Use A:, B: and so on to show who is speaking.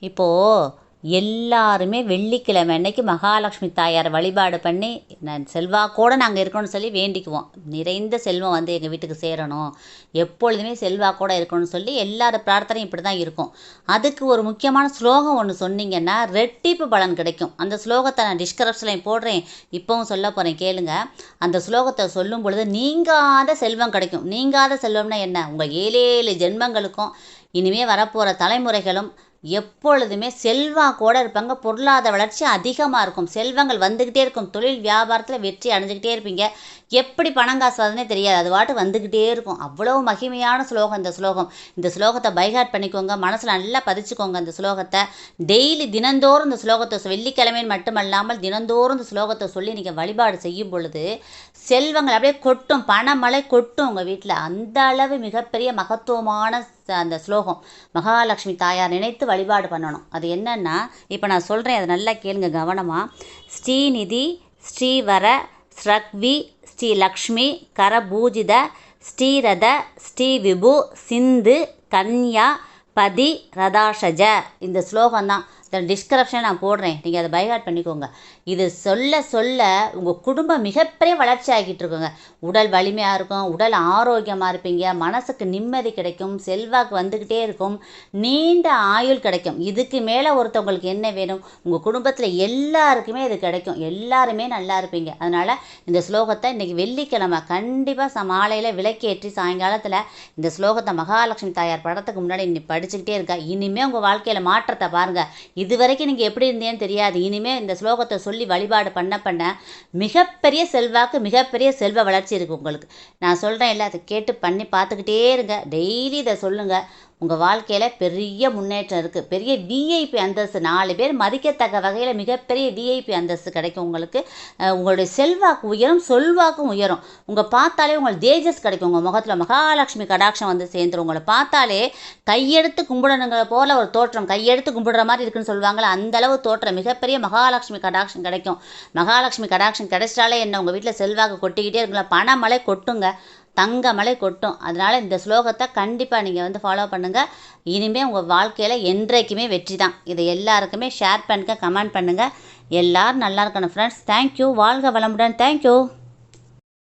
A: இப்போது எல்லாருமே வெள்ளிக்கிழமை அன்னைக்கு மகாலட்சுமி தாயார் வழிபாடு பண்ணி செல்வாக்கோடு நாங்கள் இருக்கணும்னு சொல்லி வேண்டிக்குவோம். நிறைந்த செல்வம் வந்து எங்கள் வீட்டுக்கு சேரணும், எப்பொழுதுமே செல்வாக்கோடு இருக்கணும்னு சொல்லி எல்லார் பிரார்த்தனையும் இப்படி தான் இருக்கும். அதுக்கு ஒரு முக்கியமான ஸ்லோகம் ஒன்று சொன்னீங்கன்னா ரெட்டிப்பு பலன் கிடைக்கும். அந்த ஸ்லோகத்தை நான் டிஸ்கிரிப்ஷனில் போடுறேன், இப்போவும் சொல்ல போகிறேன் கேளுங்க. அந்த ஸ்லோகத்தை சொல்லும் பொழுது நீங்காத செல்வம் கிடைக்கும். நீங்காத செல்வம்னா என்ன? உங்கள் 7 ஜென்மங்களுக்கும் இனிமேல் வரப்போகிற தலைமுறைகளும் எப்பொழுதுமே செல்வாக்கோடு இருப்பாங்க. பொருளாதார வளர்ச்சி அதிகமாக இருக்கும், செல்வங்கள் வந்துக்கிட்டே இருக்கும், தொழில் வியாபாரத்தில் வெற்றி அடைஞ்சிக்கிட்டே இருப்பீங்க. எப்படி பணம் காசு வருதுன்னே தெரியாது, அது பாட்டு வந்துக்கிட்டே இருக்கும். அவ்வளோ மகிமையான ஸ்லோகம் இந்த ஸ்லோகம். இந்த ஸ்லோகத்தை பைஹார்ட் பண்ணிக்கோங்க, மனசில் நல்லா பதிச்சுக்கோங்க. இந்த ஸ்லோகத்தை டெய்லி தினந்தோறும் இந்த ஸ்லோகத்தை வெள்ளிக்கிழமைன்னு மட்டுமல்லாமல் தினந்தோறும் இந்த ஸ்லோகத்தை சொல்லி நீங்கள் வழிபாடு செய்யும் பொழுது செல்வங்கள் அப்படியே கொட்டும், பணமழை கொட்டும் உங்கள் வீட்டில். அந்த அளவு மிகப்பெரிய மகத்துவமான அந்த ஸ்லோகம். மகாலட்சுமி தாயார் நினைத்து வழிபாடு பண்ணணும். அது என்னன்னா, இப்போ நான் சொல்கிறேன், அதை நல்லா கேளுங்க கவனமாக. ஸ்ரீநிதி ஸ்ரீவர ஸ்ரக்வி ஸ்ரீ லக்ஷ்மி கரபூஜித ஸ்ரீரத ஸ்ரீவிபு சிந்து கன்யா பதி ரதாஷஜ. இந்த ஸ்லோகம் தான். இந்த டிஸ்கிரிப்ஷன் நான் போடுறேன், நீங்கள் அதை பைஹார்ட் பண்ணிக்கோங்க. இது சொல்ல சொல்ல உங்கள் குடும்பம் மிகப்பெரிய வளர்ச்சி ஆகிட்டு இருக்குங்க. உடல் வலிமையாக இருக்கும், உடல் ஆரோக்கியமாக இருப்பீங்க, மனசுக்கு நிம்மதி கிடைக்கும், செல்வாக்கு வந்துக்கிட்டே இருக்கும், நீண்ட ஆயுள் கிடைக்கும். இதுக்கு மேலே ஒருத்தவங்களுக்கு என்ன வேணும்? உங்கள் குடும்பத்தில் எல்லாருக்குமே இது கிடைக்கும், எல்லாருமே நல்லா இருப்பீங்க. அதனால் இந்த ஸ்லோகத்தை இன்றைக்கி வெள்ளிக்கிழமை கண்டிப்பாக மாலையில் விளக்கேற்றி சாயங்காலத்தில் இந்த ஸ்லோகத்தை மகாலட்சுமி தாயார் படத்துக்கு முன்னாடி இன்னைக்கு படிச்சுக்கிட்டே இருக்கா. இனிமேல் உங்கள் வாழ்க்கையில் மாற்றத்தை பாருங்கள். இது வரைக்கும் நீங்கள் எப்படி இருந்தேன்னு தெரியாது, இனிமேல் இந்த ஸ்லோகத்தை சொல்லி வழிபாடு பண்ண மிகப்பெரிய செல்வாக்கு, மிகப்பெரிய செல்வ வளர்ச்சி இருக்குது உங்களுக்கு. நான் சொல்கிறேன் இல்லை, அதை கேட்டு பண்ணி பார்த்துக்கிட்டே இருங்க. டெய்லி இதை சொல்லுங்கள். உங்கள் வாழ்க்கையில் பெரிய முன்னேற்றம் இருக்குது. பெரிய விஐபி அந்தஸ்து, 4 பேர் மதிக்கத்தக்க வகையில் மிகப்பெரிய விஐபி அந்தஸ்து கிடைக்கும் உங்களுக்கு. உங்களுடைய செல்வாக்கு உயரும், சொல்வாக்கும் உயரும். உங்கள் பார்த்தாலே உங்களுக்கு தேஜஸ் கிடைக்கும். உங்கள் முகத்தில் மகாலட்சுமி கடாட்சம் வந்து சேர்ந்துடும். உங்களை பார்த்தாலே கையெடுத்து கும்பிடணுங்கிற போல் ஒரு தோற்றம், கையெடுத்து கும்பிடுற மாதிரி இருக்குன்னு சொல்லுவாங்களே, அந்தளவு தோற்றம், மிகப்பெரிய மகாலட்சுமி கடாட்சம் கிடைக்கும். மகாலட்சுமி கடாட்சம் கிடைச்சிட்டாலே என்ன, உங்கள் வீட்டில் செல்வாக்கு கொட்டிக்கிட்டே இருக்குங்களா, பணமழை கொட்டுங்க, தங்க மலை கொட்டும். அதனால் இந்த ஸ்லோகத்தை கண்டிப்பாக நீங்கள் வந்து ஃபாலோ பண்ணுங்கள். இனிமேல் உங்கள் வாழ்க்கையில் என்றைக்குமே வெற்றி தான். இதை எல்லாருக்குமே ஷேர் பண்ணுங்கள், கமெண்ட் பண்ணுங்கள். எல்லோரும் நல்லா இருக்கணும் ஃப்ரெண்ட்ஸ். தேங்க்யூ. வாழ்க வளமுடன். தேங்க்யூ.